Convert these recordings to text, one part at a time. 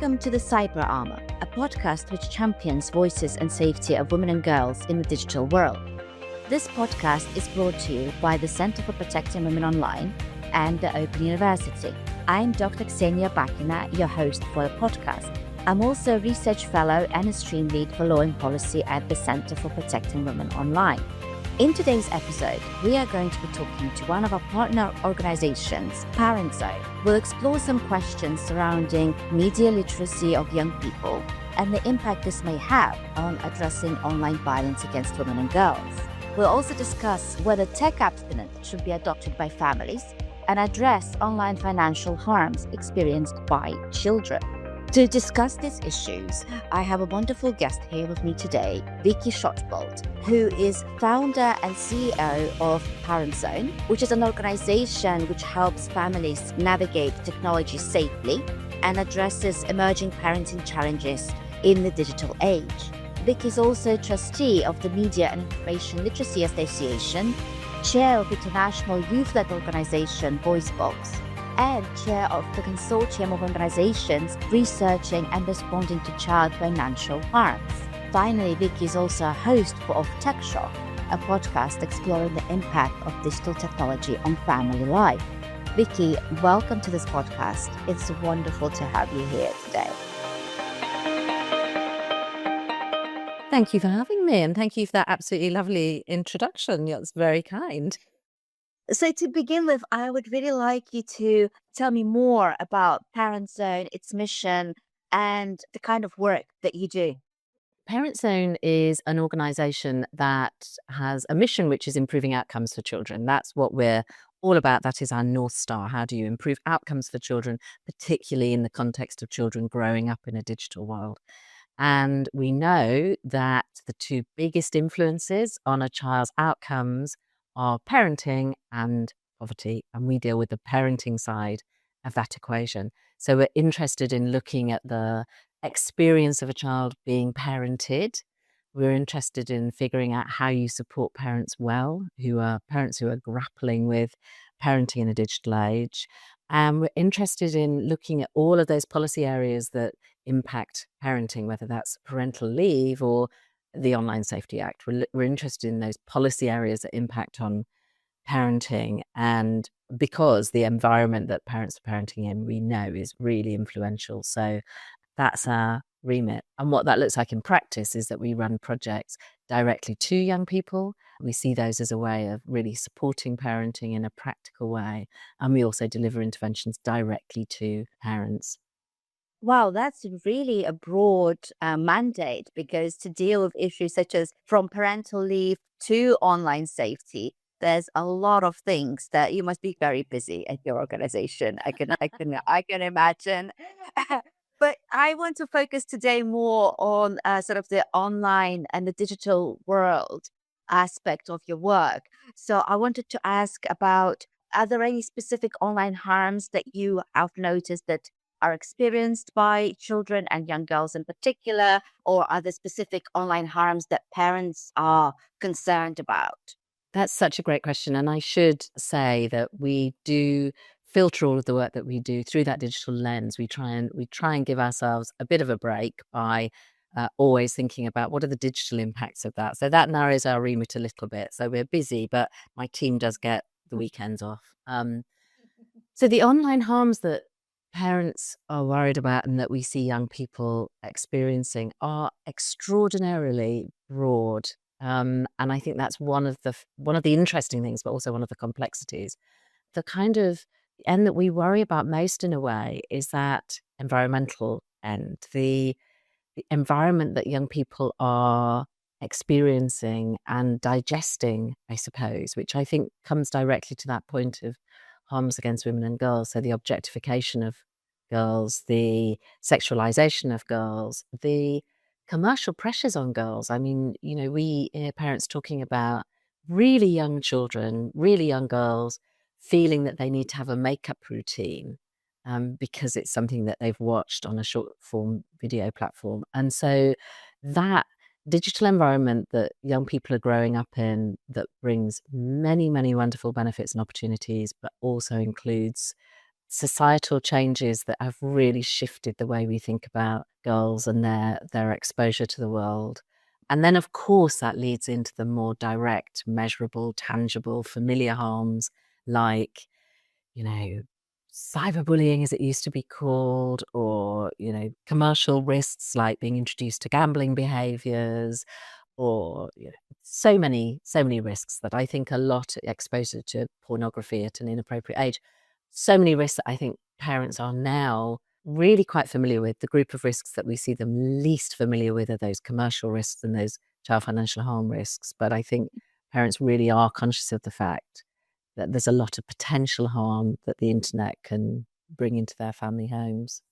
Welcome to the Cyber Armor, a podcast which champions voices and safety of women and girls in the digital world. This podcast is brought to you by the Center for Protecting Women Online and the Open University. I'm Dr. Ksenia Bakina, your host for the podcast. I'm also a research fellow and a stream lead for law and policy at the Center for Protecting Women Online. In today's episode, we are going to be talking to one of our partner organizations, Parent Zone. We'll explore some questions surrounding media literacy of young people and the impact this may have on addressing online violence against women and girls. We'll also discuss whether tech abstinence should be adopted by families and address online financial harms experienced by children. To discuss these issues, I have a wonderful guest here with me today, Vicki Shotbolt, who is founder and CEO of Parent Zone, which is an organization which helps families navigate technology safely and addresses emerging parenting challenges in the digital age. Vicki is also trustee of the Media and Information Literacy Association, chair of the international youth-led organization VoiceBox, and chair of the consortium of organizations researching and responding to child financial harms. Finally, Vicki is also a host of Tech Shock, a podcast exploring the impact of digital technology on family life. Vicki, welcome to this podcast. It's wonderful to have you here today. Thank you for having me, and thank you for that absolutely lovely introduction. That's very kind. So to begin with, I would really like you to tell me more about Parent Zone, its mission, and the kind of work that you do. Parent Zone is an organisation that has a mission which is improving outcomes for children. That's what we're all about. That is our North Star. How do you improve outcomes for children, particularly in the context of children growing up in a digital world? And we know that the two biggest influences on a child's outcomes are parenting and poverty, and we deal with the parenting side of that equation. So we're interested in looking at the experience of a child being parented. We're interested in figuring out how you support parents well, parents who are grappling with parenting in a digital age. And we're interested in looking at all of those policy areas that impact parenting, whether that's parental leave or the Online Safety Act. We're interested in those policy areas that impact on parenting, and because the environment that parents are parenting in, we know is really influential. So that's our remit. And what that looks like in practice is that we run projects directly to young people. We see those as a way of really supporting parenting in a practical way. And we also deliver interventions directly to parents. Wow, that's really a broad mandate, because to deal with issues such as from parental leave to online safety, there's a lot of things that you must be very busy at your organization. I can imagine. But I want to focus today more on sort of the online and the digital world aspect of your work. So I wanted to ask about, are there any specific online harms that you have noticed that are experienced by children and young girls in particular, or are there specific online harms that parents are concerned about? That's such a great question. And I should say that we do filter all of the work that we do through that digital lens. We try and give ourselves a bit of a break by always thinking about what are the digital impacts of that. So that narrows our remit a little bit. So we're busy, but my team does get the weekends off. So the online harms that parents are worried about and that we see young people experiencing are extraordinarily broad. And I think that's one of the interesting things, but also one of the complexities. The kind of end that we worry about most, in a way, is that environmental end, the environment that young people are experiencing and digesting, I suppose, which I think comes directly to that point of harms against women and girls. So the objectification of girls, the sexualization of girls, the commercial pressures on girls. I mean, we hear parents talking about really young children, really young girls, feeling that they need to have a makeup routine because it's something that they've watched on a short form video platform. And so that digital environment that young people are growing up in, that brings many, many wonderful benefits and opportunities, but also includes societal changes that have really shifted the way we think about girls and their exposure to the world. And then, of course, that leads into the more direct, measurable, tangible, familiar harms like, you know, cyberbullying, as it used to be called, or, commercial risks like being introduced to gambling behaviors, or so many risks that I think a lot exposure to pornography at an inappropriate age. So many risks that I think parents are now really quite familiar with. The group of risks that we see them least familiar with are those commercial risks and those child financial harm risks. But I think parents really are conscious of the fact that there's a lot of potential harm that the internet can bring into their family homes.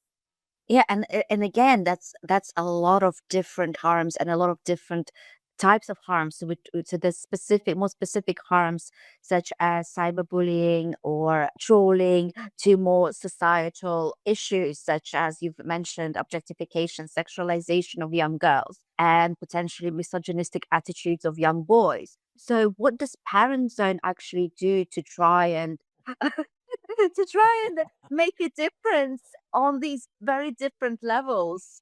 Yeah, and again, that's a lot of different harms and a lot of different types of harms. So the more specific harms such as cyberbullying or trolling, to more societal issues such as you've mentioned, objectification, sexualization of young girls, and potentially misogynistic attitudes of young boys. So what does Parent Zone actually do to try and to try and make a difference on these very different levels,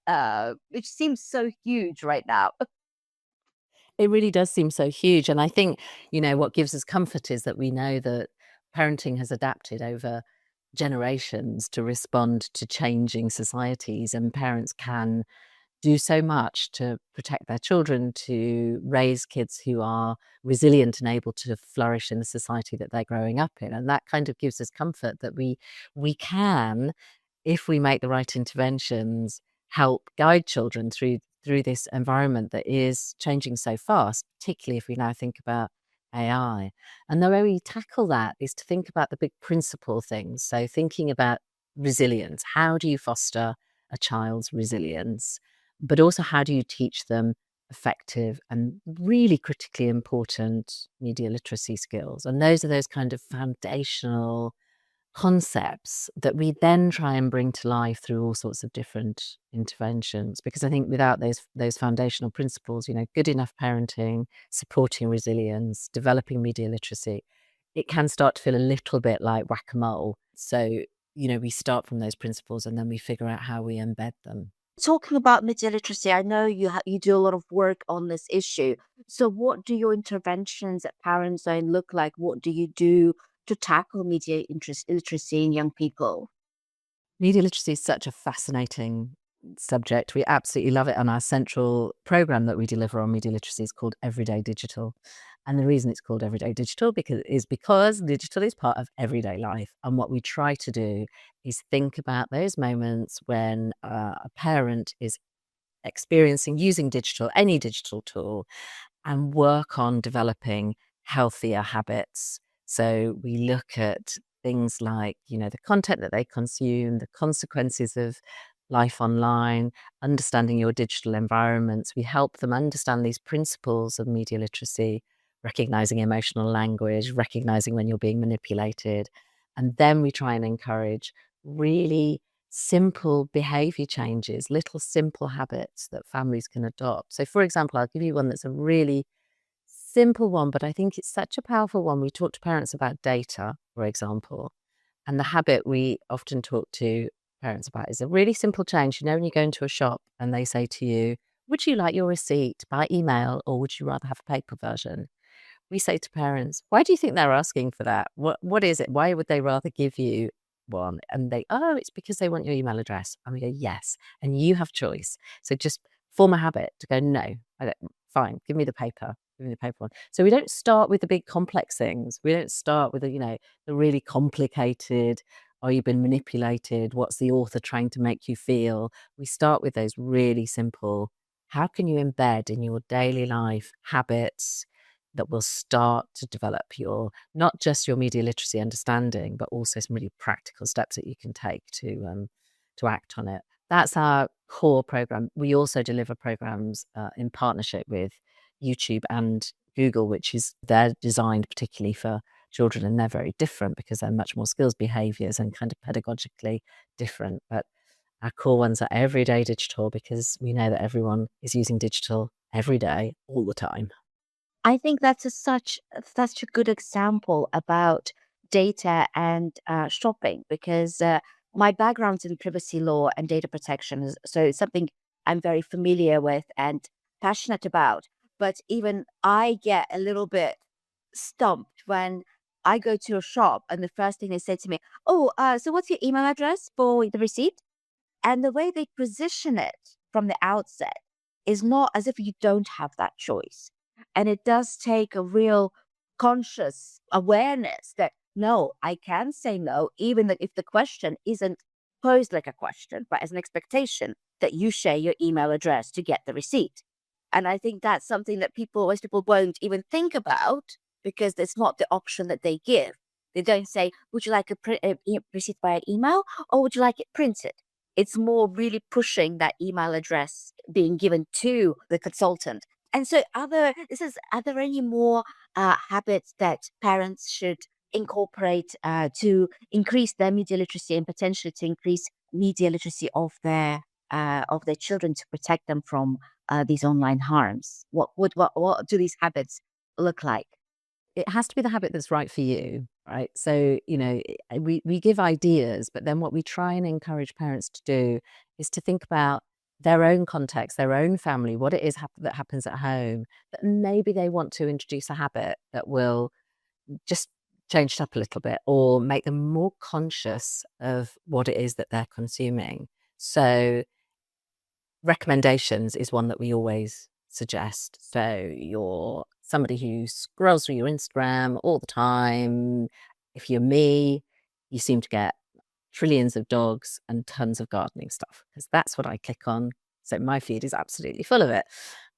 which seems so huge right now? It really does seem so huge, and I think, what gives us comfort is that we know that parenting has adapted over generations to respond to changing societies, and parents can do so much to protect their children, to raise kids who are resilient and able to flourish in the society that they're growing up in, and that kind of gives us comfort that we can, if we make the right interventions, help guide children through this environment that is changing so fast, particularly if we now think about AI. And the way we tackle that is to think about the big principle things. So thinking about resilience. How do you foster a child's resilience? But also, how do you teach them effective and really critically important media literacy skills? And those are those kind of foundational concepts that we then try and bring to life through all sorts of different interventions. Because I think without those foundational principles, good enough parenting, supporting resilience, developing media literacy, it can start to feel a little bit like whack-a-mole. So, we start from those principles and then we figure out how we embed them. Talking about media literacy, I know you do a lot of work on this issue. So, what do your interventions at Parent Zone look like? What do you do to tackle literacy in young people? Media literacy is such a fascinating subject. We absolutely love it. And our central program that we deliver on media literacy is called Everyday Digital. And the reason it's called Everyday Digital because digital is part of everyday life. And what we try to do is think about those moments when a parent is experiencing using digital, any digital tool, and work on developing healthier habits. So we look at things like, the content that they consume, the consequences of life online, understanding your digital environments. We help them understand these principles of media literacy, recognizing emotional language, recognizing when you're being manipulated. And then we try and encourage really simple behavior changes, little simple habits that families can adopt. So, for example, I'll give you one that's a really simple one, but I think it's such a powerful one. We talk to parents about data, for example, and the habit we often talk to parents about is a really simple change. When you go into a shop and they say to you, would you like your receipt by email or would you rather have a paper version? We say to parents, why do you think they're asking for that? What is it? Why would they rather give you one? And it's because they want your email address. And we go, yes. And you have choice. So just form a habit to go, no, fine, give me the paper. Give me the paper one. So we don't start with the big complex things. We don't start with the really complicated, oh, you've been manipulated. What's the author trying to make you feel? We start with those really simple, how can you embed in your daily life habits that will start to develop not just your media literacy understanding, but also some really practical steps that you can take to act on it. That's our core program. We also deliver programs in partnership with YouTube and Google, which is they're designed particularly for children, and they're very different because they're much more skills behaviors and kind of pedagogically different. But our core ones are everyday digital because we know that everyone is using digital every day, all the time. I think that's such a good example about data and shopping, because my background's in privacy law and data protection, so it's something I'm very familiar with and passionate about. But even I get a little bit stumped when I go to a shop and the first thing they say to me, "Oh, so what's your email address for the receipt?" And the way they position it from the outset is not as if you don't have that choice. And it does take a real conscious awareness that no, I can say no, even if the question isn't posed like a question, but as an expectation that you share your email address to get the receipt. And I think that's something that most people won't even think about because it's not the option that they give. They don't say, would you like a receipt by email or would you like it printed? It's more really pushing that email address being given to the consultant. And so, are there any more habits that parents should incorporate to increase their media literacy and potentially to increase media literacy of their children to protect them from these online harms? What do these habits look like? It has to be the habit that's right for you, right? So, we give ideas, but then what we try and encourage parents to do is to think about their own context, their own family, what it is that happens at home, that maybe they want to introduce a habit that will just change it up a little bit or make them more conscious of what it is that they're consuming. So recommendations is one that we always suggest. So you're somebody who scrolls through your Instagram all the time. If you're me, you seem to get trillions of dogs and tons of gardening stuff because that's what I click on. So my feed is absolutely full of it.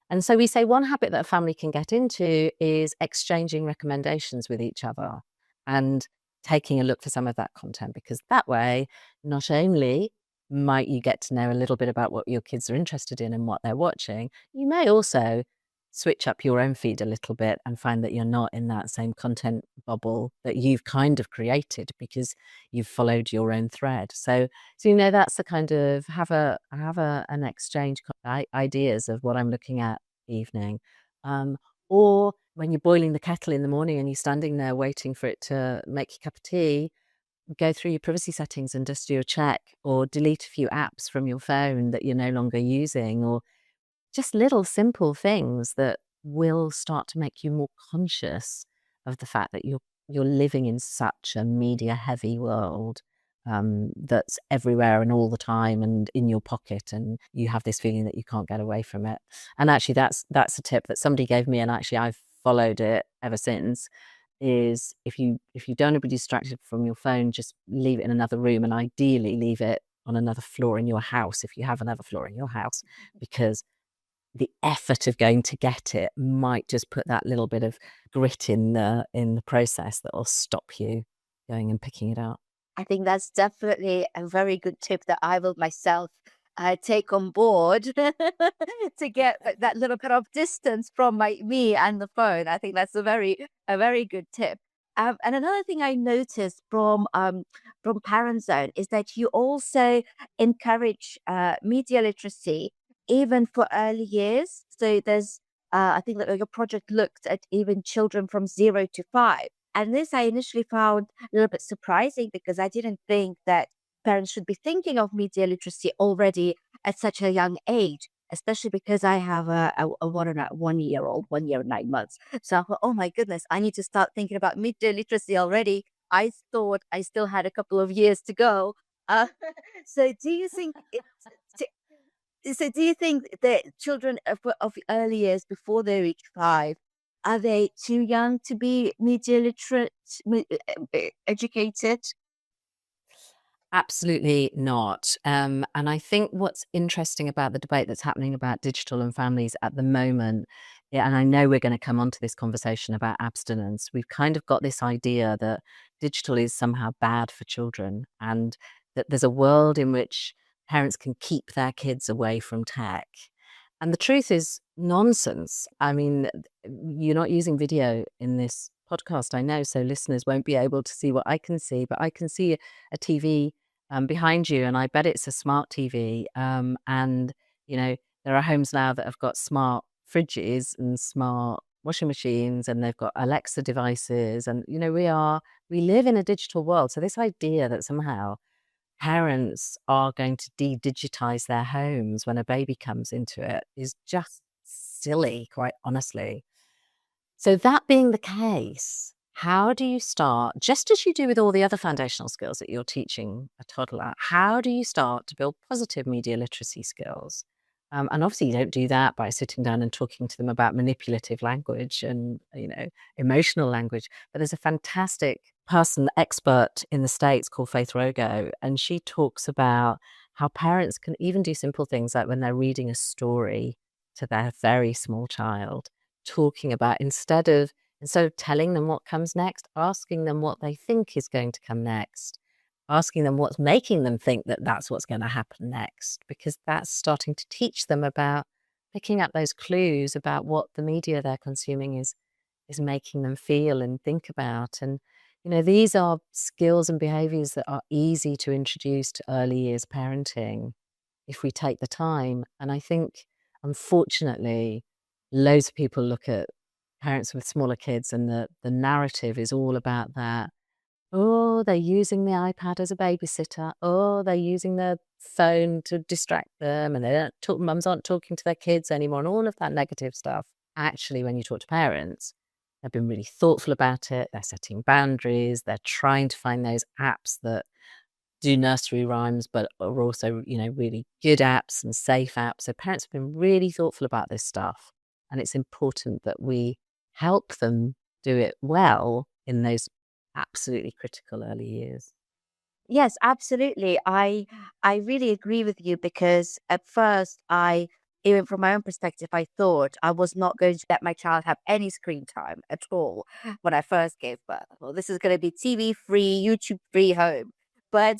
And so we say one habit that a family can get into is exchanging recommendations with each other and taking a look for some of that content, because that way, not only might you get to know a little bit about what your kids are interested in and what they're watching, you may also switch up your own feed a little bit and find that you're not in that same content bubble that you've kind of created because you've followed your own thread. So that's the kind of an exchange ideas of what I'm looking at evening. Or when you're boiling the kettle in the morning and you're standing there waiting for it to make your cup of tea, go through your privacy settings and just do a check or delete a few apps from your phone that you're no longer using, or just little simple things that will start to make you more conscious of the fact that you're living in such a media heavy world, that's everywhere and all the time and in your pocket, and you have this feeling that you can't get away from it. And actually that's a tip that somebody gave me, and actually I've followed it ever since, is if you don't want to be distracted from your phone, just leave it in another room, and ideally leave it on another floor in your house if you have another floor in your house, because the effort of going to get it might just put that little bit of grit in the process that will stop you going and picking it up. I think that's definitely a very good tip that I will myself take on board to get that little bit of distance from me and the phone. I think that's a very good tip. And another thing I noticed from Parent Zone is that you also encourage media literacy even for early years. So there's I think that your project looked at even children from 0 to 5. And this I initially found a little bit surprising because I didn't think that parents should be thinking of media literacy already at such a young age, especially because I have a 1 year old, 1 year and 9 months. So I thought, oh my goodness, I need to start thinking about media literacy already. I thought I still had a couple of years to go. Uh, so do you think do you think that children of early years before they reach 5, are they too young to be media literate, educated? Absolutely not. And I think what's interesting about the debate that's happening about digital and families at the moment, yeah, and I know we're going to come onto this conversation about abstinence, we've kind of got this idea that digital is somehow bad for children, and that there's a world in which parents can keep their kids away from tech. And the truth is nonsense. I mean, you're not using video in this podcast, I know, so listeners won't be able to see what I can see, but I can see a TV behind you, and I bet it's a smart TV. And there are homes now that have got smart fridges and smart washing machines and they've got Alexa devices. And, we live in a digital world. So this idea that somehow parents are going to de-digitize their homes when a baby comes into it is just silly, quite honestly. So that being the case, how do you start, just as you do with all the other foundational skills that you're teaching a toddler, how do you start to build positive media literacy skills? And obviously you don't do that by sitting down and talking to them about manipulative language and, emotional language. But there's a fantastic person, expert in the States called Faith Rogo, and she talks about how parents can even do simple things like when they're reading a story to their very small child, talking about instead of telling them what comes next, asking them what they think is going to come next, asking them what's making them think that that's what's going to happen next, because that's starting to teach them about picking up those clues about what the media they're consuming is making them feel and think about. And these are skills and behaviors that are easy to introduce to early years parenting if we take the time. And I think, unfortunately, loads of people look at parents with smaller kids and the narrative is all about that. Oh, they're using the iPad as a babysitter. Oh, they're using their phone to distract them, and they don't talk, mums aren't talking to their kids anymore, and all of that negative stuff. Actually, when you talk to parents, they've been really thoughtful about it. They're setting boundaries. They're trying to find those apps that do nursery rhymes, but are also, really good apps and safe apps. So parents have been really thoughtful about this stuff. And it's important that we help them do it well in those absolutely critical early years. Yes, absolutely. I really agree with you because at first I even from my own perspective, I thought I was not going to let my child have any screen time at all when I first gave birth. Well, this is going to be TV free, YouTube free home. But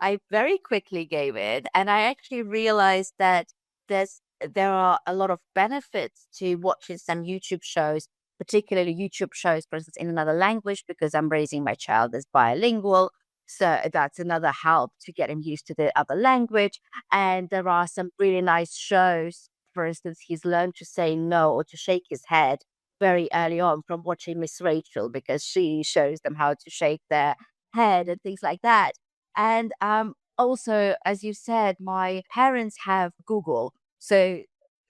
I very quickly gave in and I actually realized that there are a lot of benefits to watching some YouTube shows, particularly YouTube shows, for instance, in another language, because I'm raising my child as bilingual. So that's another help to get him used to the other language. And there are some really nice shows. For instance, he's learned to say no or to shake his head very early on from watching Miss Rachel because she shows them how to shake their head and things like that. And also, as you said, my parents have Google. So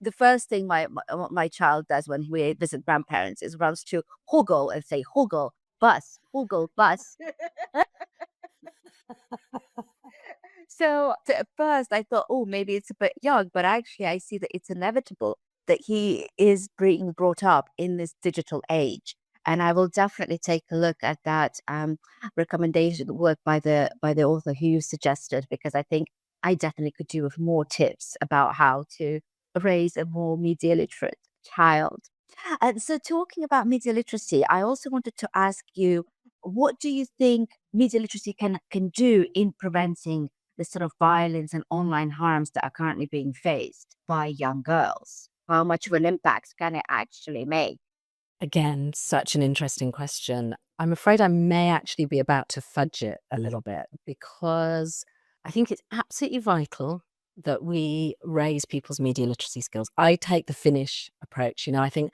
the first thing my child does when we visit grandparents is runs to Google and say, Google, bus, Google, bus. So at first I thought, oh, maybe it's a bit young, but actually I see that it's inevitable that he is being brought up in this digital age. And I will definitely take a look at that recommendation work by the author who you suggested, because I think I definitely could do with more tips about how to raise a more media literate child. And so, talking about media literacy, I also wanted to ask you, what do you think media literacy can do in preventing the sort of violence and online harms that are currently being faced by young girls? How much of an impact can it actually make? Again, such an interesting question. I'm afraid I may actually be about to fudge it a little bit because I think it's absolutely vital that we raise people's media literacy skills. I take the Finnish approach. I think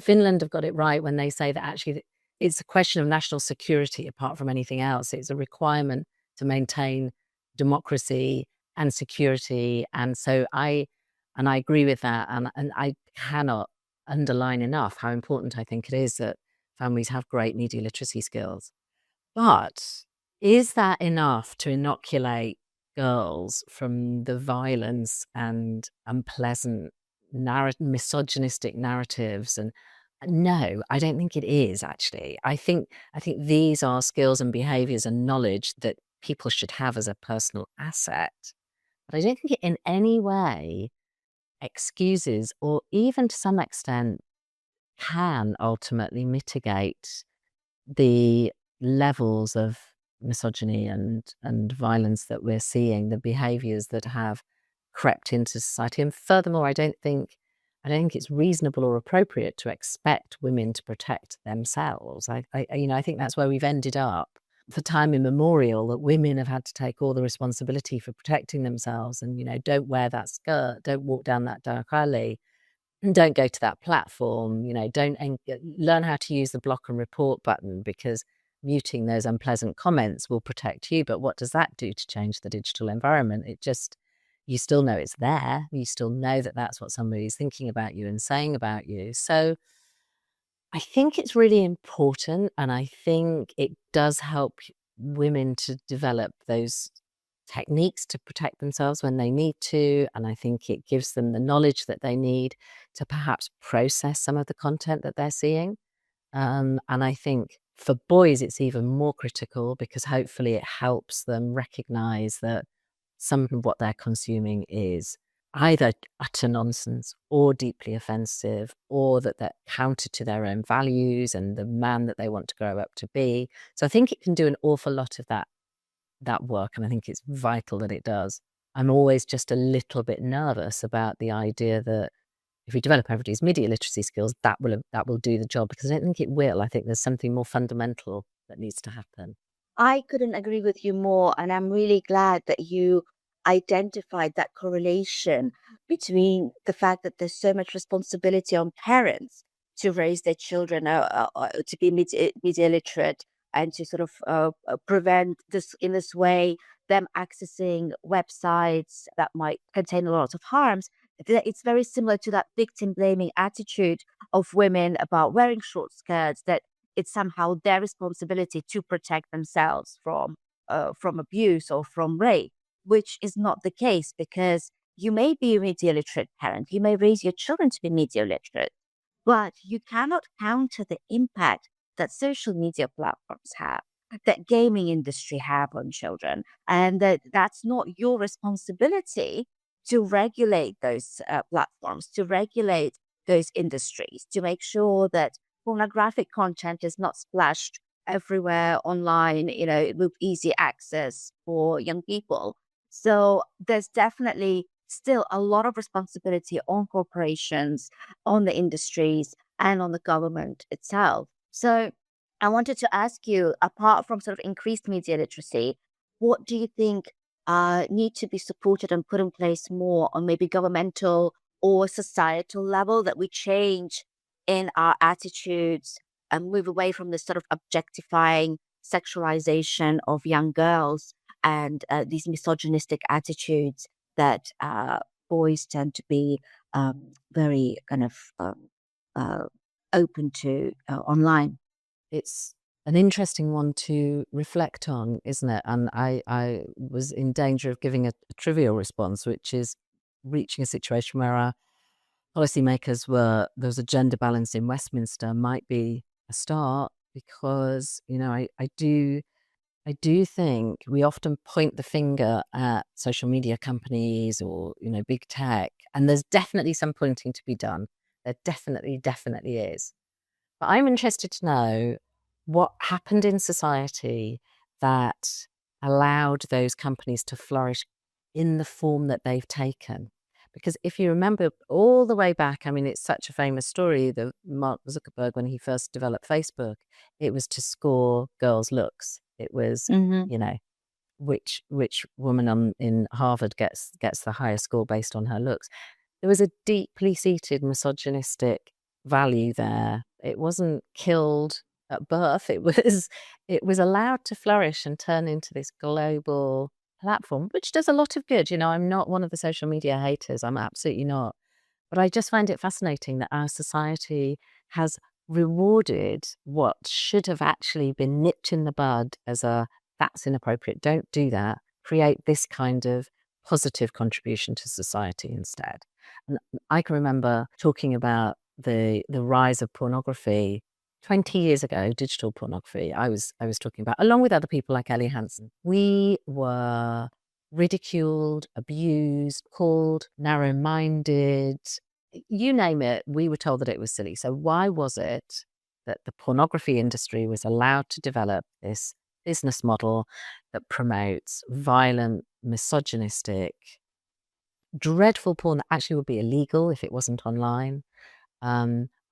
Finland have got it right when they say that actually it's a question of national security apart from anything else. It's a requirement to maintain democracy and security. And I agree with that. And I cannot underline enough how important I think it is that families have great media literacy skills. But is that enough to inoculate girls from the violence and unpleasant misogynistic narratives? And no, I don't think it is actually. I think these are skills and behaviors and knowledge that people should have as a personal asset. But I don't think it in any way excuses or even to some extent can ultimately mitigate the levels of misogyny and violence that we're seeing, the behaviors that have crept into society. And furthermore, I don't think it's reasonable or appropriate to expect women to protect themselves. I think that's where we've ended up for time immemorial, that women have had to take all the responsibility for protecting themselves and, don't wear that skirt, don't walk down that dark alley. don't go to that platform, don't learn how to use the block and report button, because muting those unpleasant comments will protect you. But what does that do to change the digital environment? You still know it's there. You still know that that's what somebody's thinking about you and saying about you. So I think it's really important, and I think it does help women to develop those techniques to protect themselves when they need to. And I think it gives them the knowledge that they need to perhaps process some of the content that they're seeing. And I think for boys, it's even more critical, because hopefully it helps them recognize that some of what they're consuming is either utter nonsense or deeply offensive, or that they're counter to their own values and the man that they want to grow up to be. So I think it can do an awful lot of that work, and I think it's vital that it does. I'm always just a little bit nervous about the idea that if we develop everybody's media literacy skills, that will do the job, because I don't think it will. I think there's something more fundamental that needs to happen. I couldn't agree with you more, and I'm really glad that you identified that correlation between the fact that there's so much responsibility on parents to raise their children to be media literate, and to sort of prevent this in this way them accessing websites that might contain a lot of harms. It's very similar to that victim blaming attitude of women about wearing short skirts, that it's somehow their responsibility to protect themselves from abuse or from rape, which is not the case, because you may be a media literate parent, you may raise your children to be media literate, but you cannot counter the impact that social media platforms have, that gaming industry have on children, and that's not your responsibility to regulate those platforms, to regulate those industries, to make sure that pornographic content is not splashed everywhere online, with easy access for young people. So there's definitely still a lot of responsibility on corporations, on the industries, and on the government itself. So I wanted to ask you, apart from sort of increased media literacy, what do you think need to be supported and put in place more on maybe governmental or societal level, that we change in our attitudes and move away from this sort of objectifying sexualization of young girls, and these misogynistic attitudes that boys tend to be very kind of uh, open to online? It's an interesting one to reflect on, isn't it? And I was in danger of giving a trivial response, which is reaching a situation where our policymakers there was a gender balance in Westminster might be a start, because, I do think we often point the finger at social media companies or, big tech, and there's definitely some pointing to be done. There definitely is. But I'm interested to know what happened in society that allowed those companies to flourish in the form that they've taken. Because if you remember all the way back, I mean, it's such a famous story that Mark Zuckerberg, when he first developed Facebook, it was to score girls' looks. It was, Mm-hmm. which woman in Harvard gets the highest score based on her looks. There was a deeply seated misogynistic value there. It wasn't killed at birth. It was allowed to flourish and turn into this global platform, which does a lot of good. I'm not one of the social media haters. I'm absolutely not. But I just find it fascinating that our society has rewarded what should have actually been nipped in the bud as that's inappropriate, don't do that. Create this kind of positive contribution to society instead. And I can remember talking about the rise of pornography 20 years ago, digital pornography. I was talking about, along with other people like Ellie Hansen. We were ridiculed, abused, called narrow-minded, you name it. We were told that it was silly. So why was it that the pornography industry was allowed to develop this business model that promotes violent, misogynistic, dreadful porn that actually would be illegal if it wasn't online?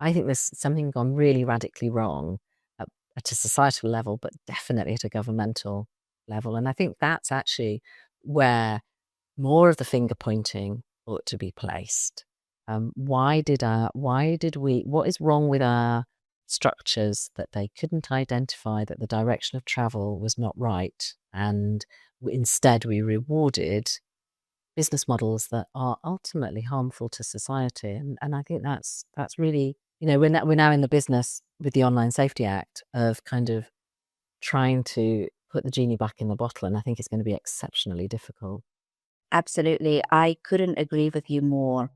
I think there's something gone really radically wrong at a societal level, but definitely at a governmental level. And I think that's actually where more of the finger pointing ought to be placed. Why did we? What is wrong with our structures that they couldn't identify that the direction of travel was not right, and instead we rewarded business models that are ultimately harmful to society. And I think that's really, we're now in the business with the Online Safety Act of kind of trying to put the genie back in the bottle, and I think it's going to be exceptionally difficult. Absolutely. I couldn't agree with you more.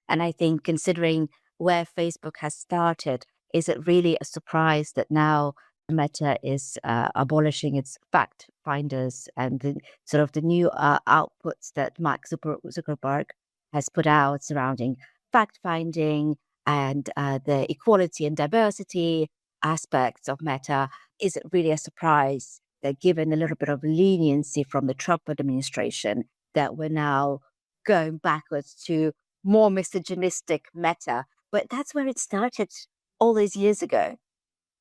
And I think considering where Facebook has started, is it really a surprise that now Meta is abolishing its fact finders and the sort of the new outputs that Mark Zuckerberg has put out surrounding fact finding and the equality and diversity aspects of Meta? Is it really a surprise that given a little bit of leniency from the Trump administration, that we're now going backwards to more misogynistic Meta? But that's where it started all these years ago.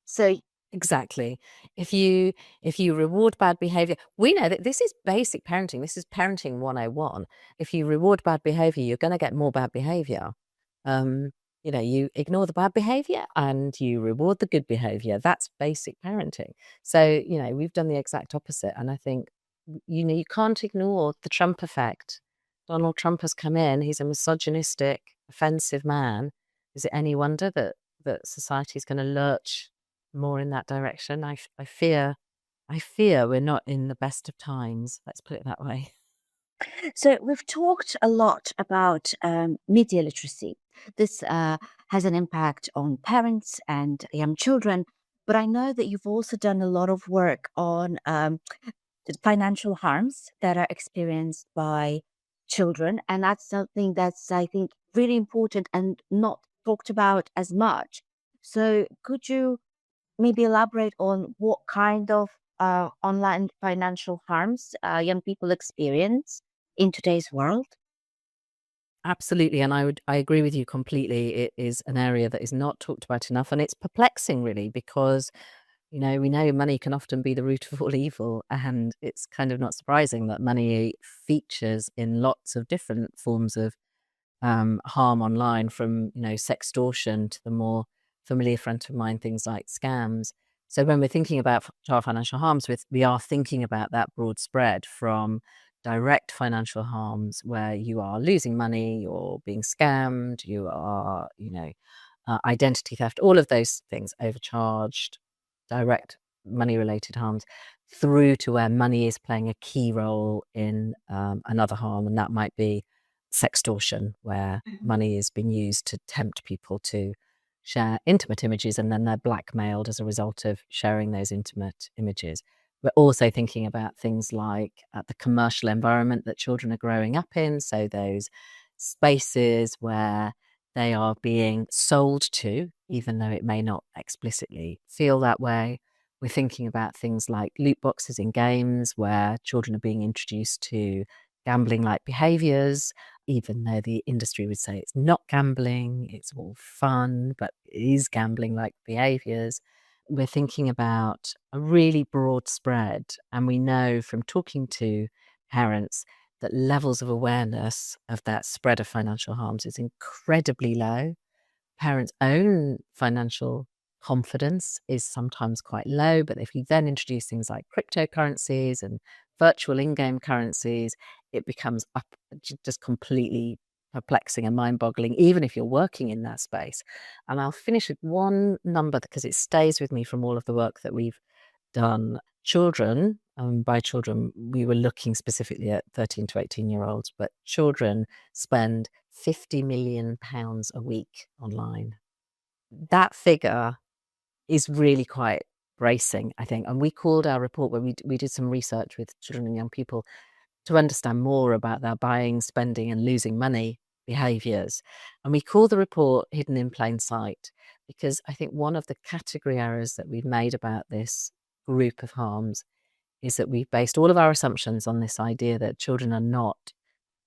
So Exactly. If you reward bad behavior, we know that this is basic parenting. This is parenting 101. If you reward bad behavior, you're going to get more bad behavior. You ignore the bad behavior and you reward the good behavior. That's basic parenting. So, we've done the exact opposite. And I think, you can't ignore the Trump effect. Donald Trump has come in. He's a misogynistic, offensive man. Is it any wonder that society is going to lurch more in that direction? I fear we're not in the best of times. Let's put it that way. So we've talked a lot about media literacy. This has an impact on parents and young children, but I know that you've also done a lot of work on the financial harms that are experienced by children, and that's something that's, I think, really important and not talked about as much. So could you maybe elaborate on what kind of online financial harms young people experience in today's world? Absolutely, and I agree with you completely. It is an area that is not talked about enough, and it's perplexing, really, because we know money can often be the root of all evil, and it's kind of not surprising that money features in lots of different forms of harm online, from sextortion to the more familiar front of mind things like scams. So when we're thinking about child financial harms, we are thinking about that broad spread from direct financial harms where you are losing money, you're being scammed, you are identity theft, all of those things, overcharged, direct money related harms, through to where money is playing a key role in another harm, and that might be sextortion, where money is being used to tempt people to share intimate images, and then they're blackmailed as a result of sharing those intimate images. We're also thinking about things like the commercial environment that children are growing up in, so those spaces where they are being sold to, even though it may not explicitly feel that way. We're thinking about things like loot boxes in games, where children are being introduced to gambling-like behaviours, even though the industry would say it's not gambling, it's all fun, but it is gambling-like behaviours. We're thinking about a really broad spread, and we know from talking to parents that levels of awareness of that spread of financial harms is incredibly low. Parents' own financial confidence is sometimes quite low, but if you then introduce things like cryptocurrencies and virtual in-game currencies, it becomes just completely perplexing and mind-boggling, even if you're working in that space. And I'll finish with one number because it stays with me from all of the work that we've done. Children, by children, we were looking specifically at 13 to 18-year-olds, but children spend £50 million a week online. That figure is really quite bracing, I think. And we called our report, where we did some research with children and young people to understand more about their buying, spending, and losing money behaviours. And we call the report Hidden in Plain Sight, because I think one of the category errors that we've made about this group of harms is that we've based all of our assumptions on this idea that children are not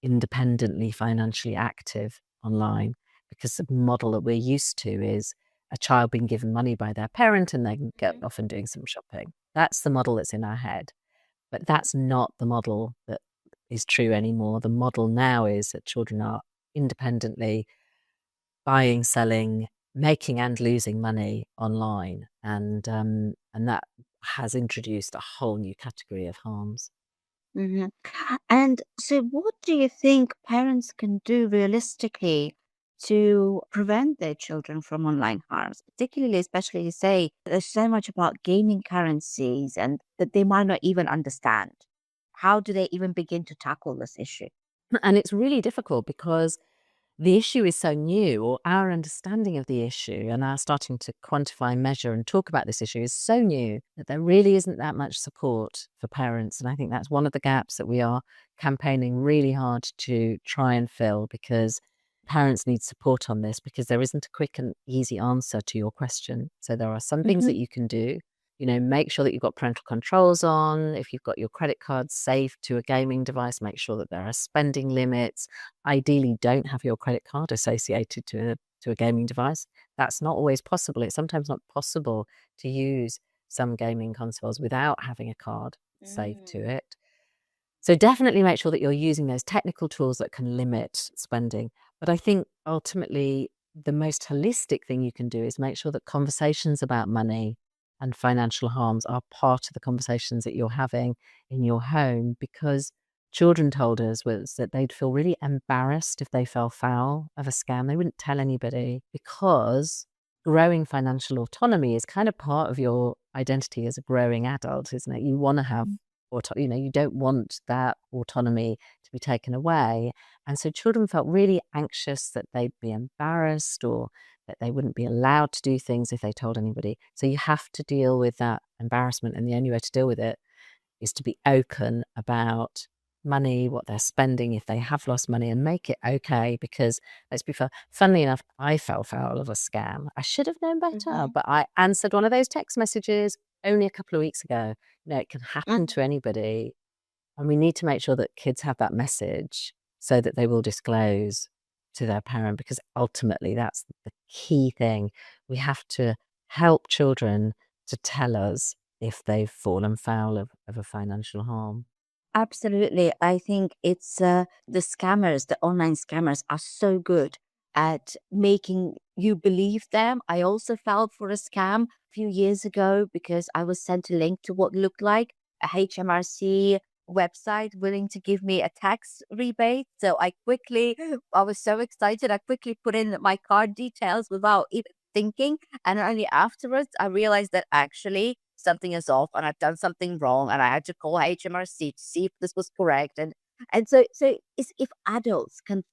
independently financially active online, because the model that we're used to is a child being given money by their parent and they can get off and doing some shopping. That's the model that's in our head. But that's not the model that is true anymore. The model now is that children are independently buying, selling, making and losing money online, and that has introduced a whole new category of harms. Hmm. And so, what do you think parents can do realistically to prevent their children from online harms? Particularly, especially you say there's so much about gaming currencies and that they might not even understand. How do they even begin to tackle this issue? And it's really difficult because the issue is so new, or our understanding of the issue and our starting to quantify, measure, and talk about this issue is so new that there really isn't that much support for parents. And I think that's one of the gaps that we are campaigning really hard to try and fill, because parents need support on this, because there isn't a quick and easy answer to your question. So there are some things Hmm. that you can do. Make sure that you've got parental controls on. If you've got your credit card saved to a gaming device, make sure that there are spending limits. Ideally, don't have your credit card associated to a gaming device. That's not always possible. It's sometimes not possible to use some gaming consoles without having a card saved to Mm. it. So definitely make sure that you're using those technical tools that can limit spending. But I think ultimately the most holistic thing you can do is make sure that conversations about money and financial harms are part of the conversations that you're having in your home, because children told us was that they'd feel really embarrassed if they fell foul of a scam. They wouldn't tell anybody, because growing financial autonomy is kind of part of your identity as a growing adult, isn't it? You want to have you don't want that autonomy to be taken away. And so children felt really anxious that they'd be embarrassed, or that they wouldn't be allowed to do things if they told anybody. So you have to deal with that embarrassment. And the only way to deal with it is to be open about money, what they're spending, if they have lost money, and make it okay. Because let's be fair, funnily enough, I fell foul of a scam. I should have known better, Mhm. but I answered one of those text messages only a couple of weeks ago. It can happen to Mhm. anybody. And we need to make sure that kids have that message so that they will disclose to their parent, because ultimately that's the key thing. We have to help children to tell us if they've fallen foul of a financial harm. Absolutely. I think it's the scammers, the online scammers are so good at making you believe them. I also fell for a scam a few years ago because I was sent a link to what looked like a HMRC website willing to give me a tax rebate. So I was so excited. I quickly put in my card details without even thinking. And only afterwards, I realized that actually something is off and I've done something wrong and I had to call HMRC to see if this was correct. And so it's, if adults can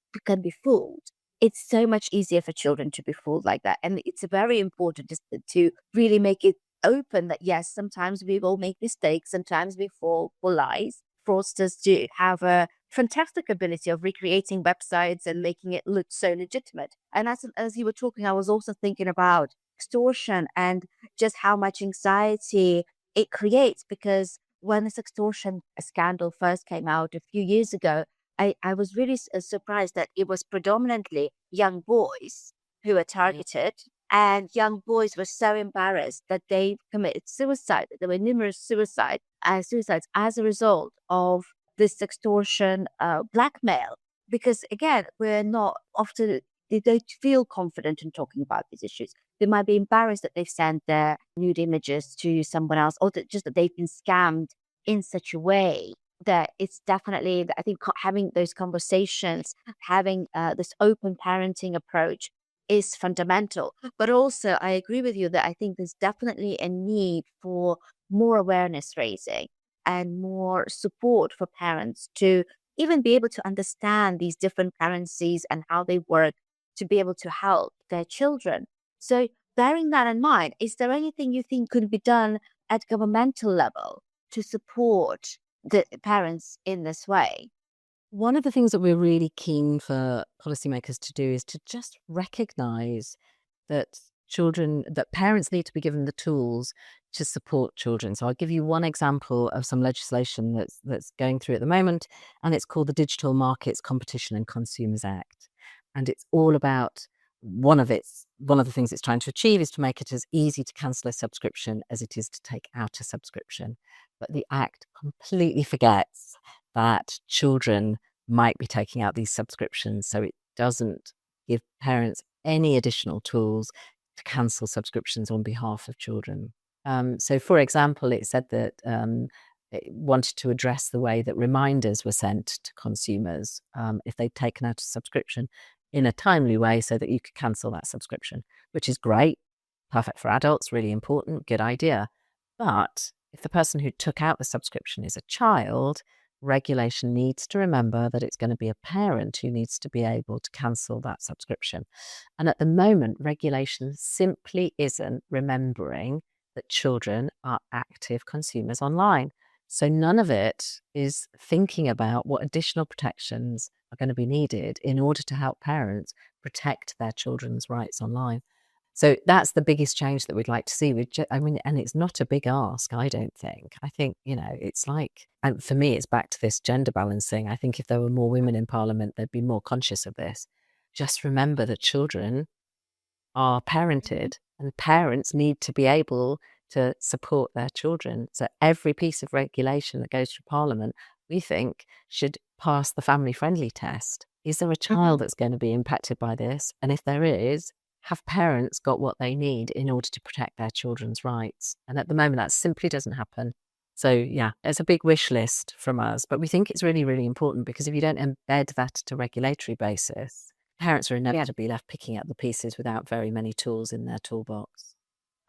be fooled, it's so much easier for children to be fooled like that. And it's very important just to really make it open that yes, sometimes we will make mistakes, sometimes we fall for lies. Fraudsters do have a fantastic ability of recreating websites and making it look so legitimate. And as you were talking, I was also thinking about extortion and just how much anxiety it creates. Because when this extortion scandal first came out a few years ago, I was really surprised that it was predominantly young boys who were Yeah. targeted. And young boys were so embarrassed that they committed suicide. There were numerous suicides as a result of this extortion blackmail. Because again, we're not often, they don't feel confident in talking about these issues. They might be embarrassed that they've sent their nude images to someone else, or that just that they've been scammed in such a way that it's definitely, I think, having those conversations, having this open parenting approach is fundamental. But also, I agree with you that I think there's definitely a need for more awareness raising and more support for parents to even be able to understand these different currencies and how they work, to be able to help their children. So, bearing that in mind, is there anything you think could be done at governmental level to support the parents in this way? One of the things that we're really keen for policymakers to do is to just recognise that parents need to be given the tools to support children. So I'll give you one example of some legislation that's going through at the moment, and it's called the Digital Markets Competition and Consumers Act. And it's all about one of the things it's trying to achieve is to make it as easy to cancel a subscription as it is to take out a subscription. But the act completely forgets that children might be taking out these subscriptions. So it doesn't give parents any additional tools to cancel subscriptions on behalf of children. So, for example, it said that it wanted to address the way that reminders were sent to consumers if they'd taken out a subscription in a timely way so that you could cancel that subscription, which is great, perfect for adults, really important, good idea. But if the person who took out the subscription is a child, regulation needs to remember that it's going to be a parent who needs to be able to cancel that subscription. And at the moment, regulation simply isn't remembering that children are active consumers online. So none of it is thinking about what additional protections are going to be needed in order to help parents protect their children's rights online. So that's the biggest change that we'd like to see. And it's not a big ask, I don't think. I think, it's like, and for me, it's back to this gender balancing. I think if there were more women in Parliament, they'd be more conscious of this. Just remember that children are parented and parents need to be able to support their children. So every piece of regulation that goes through Parliament, we think, should pass the family friendly test. Is there a child that's going to be impacted by this? And if there is, have parents got what they need in order to protect their children's rights? And at the moment, that simply doesn't happen. So yeah, it's a big wish list from us, but we think it's really, really important because if you don't embed that at a regulatory basis, parents are inevitably left picking up the pieces without very many tools in their toolbox.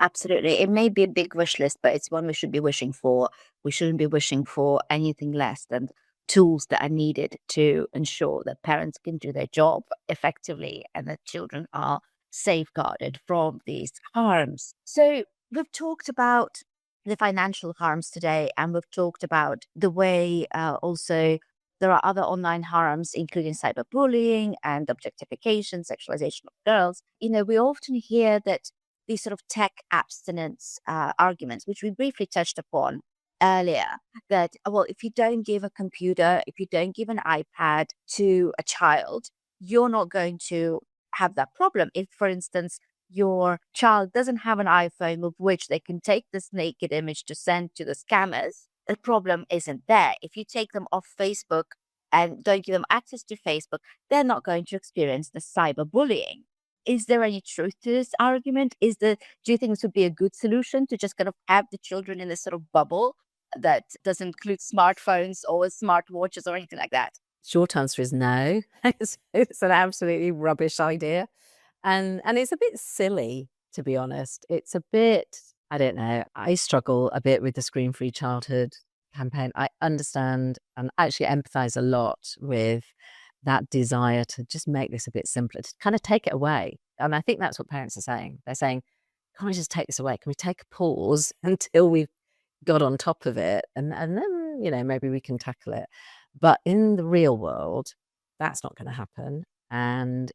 Absolutely. It may be a big wish list, but it's one we should be wishing for. We shouldn't be wishing for anything less than tools that are needed to ensure that parents can do their job effectively and that children are safeguarded from these harms. So we've talked about the financial harms today, and we've talked about the way also there are other online harms, including cyberbullying and objectification, sexualization of girls. We often hear that these sort of tech abstinence arguments, which we briefly touched upon earlier, that, well, if you don't give a computer, if you don't give an iPad to a child, you're not going to have that problem. If, for instance, your child doesn't have an iPhone with which they can take this naked image to send to the scammers, the problem isn't there. If you take them off Facebook and don't give them access to Facebook, they're not going to experience the cyberbullying. Is there any truth to this argument? Do you think this would be a good solution to just kind of have the children in this sort of bubble that doesn't include smartphones or smartwatches or anything like that? Short answer is no. It's an absolutely rubbish idea. And it's a bit silly, to be honest. It's a bit, I don't know, I struggle a bit with the Screen Free Childhood campaign. I understand and actually empathize a lot with that desire to just make this a bit simpler, to kind of take it away. And I think that's what parents are saying. They're saying, can we just take this away? Can we take a pause until we've got on top of it? And then, maybe we can tackle it. But in the real world, that's not going to happen. And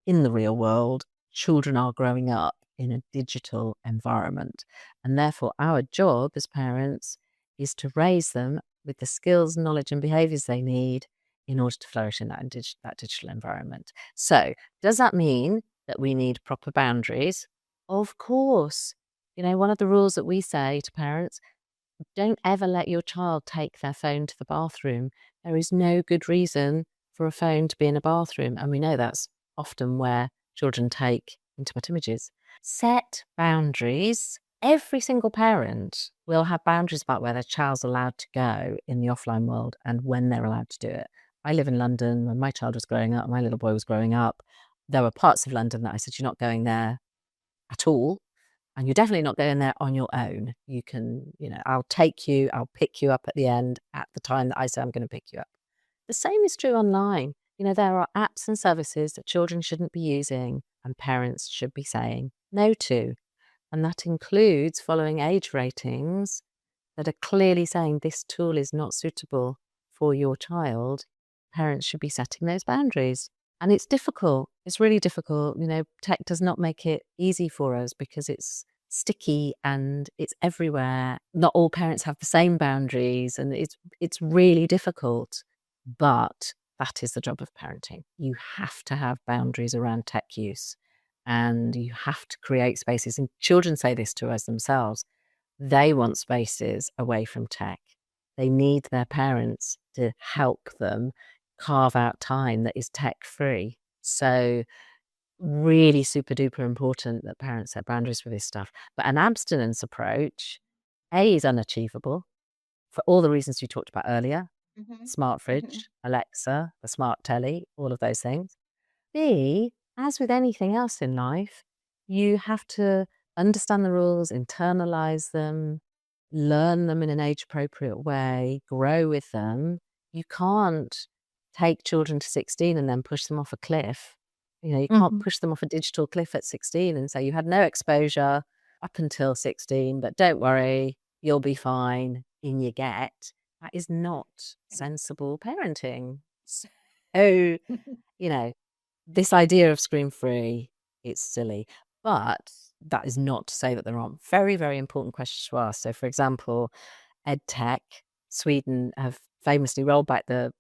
in the real world, children are growing up in a digital environment. And therefore, our job as parents is to raise them with the skills, knowledge, and behaviors they need in order to flourish in that digital environment. So, does that mean that we need proper boundaries? Of course. One of the rules that we say to parents, don't ever let your child take their phone to the bathroom. There is no good reason for a phone to be in a bathroom. And we know that's often where children take intimate images. Set boundaries. Every single parent will have boundaries about where their child's allowed to go in the offline world and when they're allowed to do it. I live in London. When my child was growing up, my little boy was growing up, there were parts of London that I said, you're not going there at all. And you're definitely not going there on your own. You can, I'll take you, I'll pick you up at the end at the time that I say I'm going to pick you up. The same is true online. There are apps and services that children shouldn't be using and parents should be saying no to. And that includes following age ratings that are clearly saying this tool is not suitable for your child. Parents should be setting those boundaries. And it's difficult. It's really difficult. Tech does not make it easy for us because it's sticky and it's everywhere. Not all parents have the same boundaries and it's really difficult. But that is the job of parenting. You have to have boundaries around tech use and you have to create spaces. And children say this to us themselves. They want spaces away from tech. They need their parents to help them carve out time that is tech free. So really super duper important that parents set boundaries for this stuff. But an abstinence approach, A, is unachievable for all the reasons you talked about earlier. Hmm. Smart Hmm. fridge, Alexa, the smart telly, all of those things. B, as with anything else in life, you have to understand the rules, internalize them, learn them in an age appropriate way, grow with them. You can't take children to 16 and then push them off a cliff. You can't Hmm. push them off a digital cliff at 16 and say you had no exposure up until 16, but don't worry, you'll be fine. In you get. That is not sensible parenting. So, you know, this idea of screen free, it's silly. But that is not to say that there aren't very, very important questions to ask. So, for example, EdTech, Sweden have famously rolled back the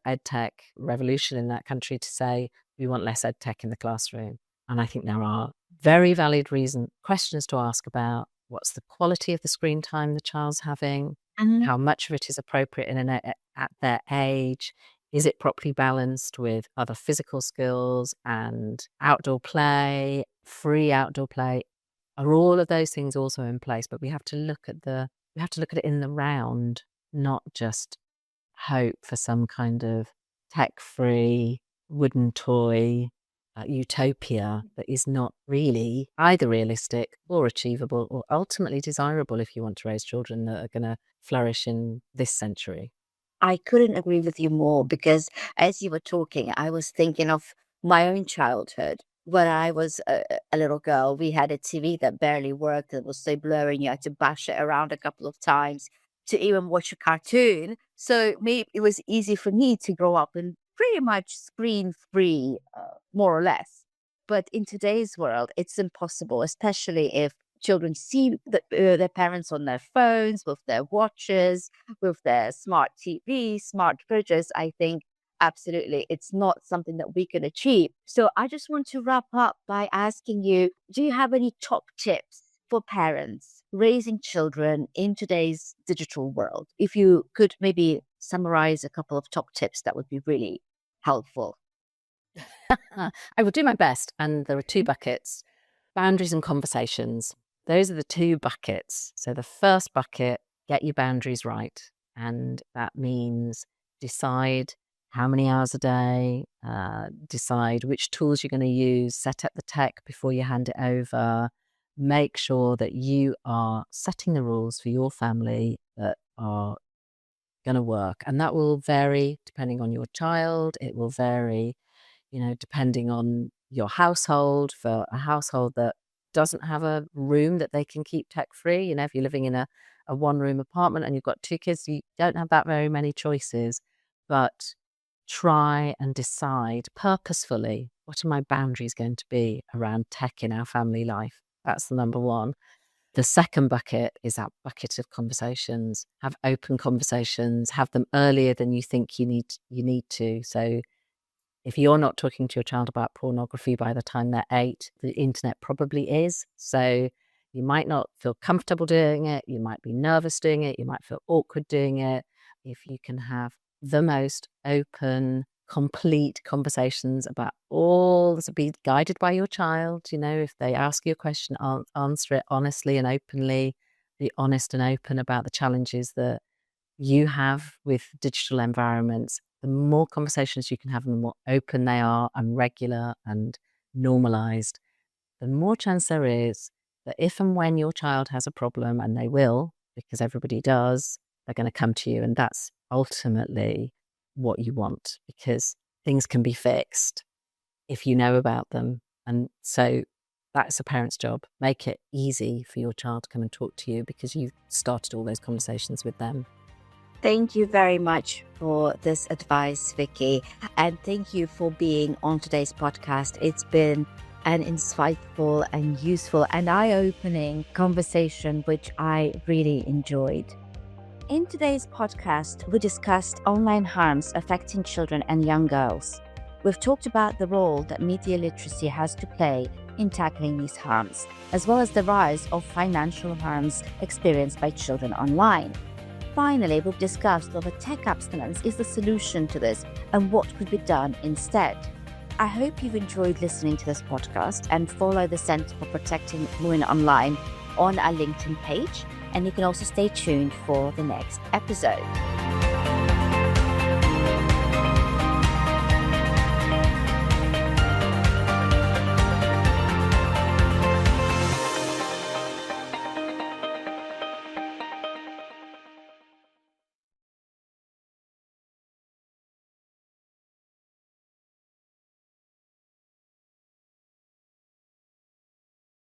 EdTech revolution in that country to say we want less EdTech in the classroom. And I think there are very valid questions to ask about what's the quality of the screen time the child's having, Hmm. how much of it is appropriate at their age, is it properly balanced with other physical skills and outdoor play, free outdoor play? Are all of those things also in place? But we have to look at it in the round, not just hope for some kind of tech-free wooden toy utopia that is not really either realistic or achievable or ultimately desirable if you want to raise children that are going to flourish in this century. I couldn't agree with you more because as you were talking, I was thinking of my own childhood. When I was a little girl, we had a TV that barely worked. It was so blurry, and you had to bash it around a couple of times to even watch a cartoon. So maybe it was easy for me to grow up in pretty much screen free, more or less. But in today's world, it's impossible, especially if children see their parents on their phones, with their watches, with their smart TV, smart fridges. I think absolutely it's not something that we can achieve. So I just want to wrap up by asking you, do you have any top tips for parents raising children in today's digital world? If you could maybe summarize a couple of top tips, that would be really helpful. I will do my best. And there are two buckets: boundaries and conversations. Those are the two buckets. So the first bucket, get your boundaries right. And that means decide how many hours a day, decide which tools you're going to use, set up the tech before you hand it over. Make sure that you are setting the rules for your family that are going to work. And that will vary depending on your child. It will vary depending on your household. For a household that doesn't have a room that they can keep tech free, if you're living in a one room apartment and you've got two kids, you don't have that very many choices. But try and decide purposefully, what are my boundaries going to be around tech in our family life? That's the number one. The second bucket is that bucket of conversations. Have open conversations, have them earlier than you think you need to. So if you're not talking to your child about pornography by the time they're 8, the internet probably is. So you might not feel comfortable doing it. You might be nervous doing it. You might feel awkward doing it. If you can have the most open, complete conversations about all this, be guided by your child. If they ask you a question, answer it honestly and openly. Be honest and open about the challenges that you have with digital environments. The more conversations you can have and the more open they are and regular and normalized, the more chance there is that if and when your child has a problem, and they will, because everybody does, they're going to come to you. And that's ultimately what you want, because things can be fixed if you know about them. And so that's a parent's job. Make it easy for your child to come and talk to you because you've started all those conversations with them. Thank you very much for this advice, Vicki. And thank you for being on today's podcast. It's been an insightful and useful and eye-opening conversation, which I really enjoyed. In today's podcast, we discussed online harms affecting children and young girls. We've talked about the role that media literacy has to play in tackling these harms, as well as the rise of financial harms experienced by children online. Finally, we've discussed whether tech abstinence is the solution to this and what could be done instead. I hope you've enjoyed listening to this podcast, and follow the Centre for Protecting Women Online on our LinkedIn page. And you can also stay tuned for the next episode.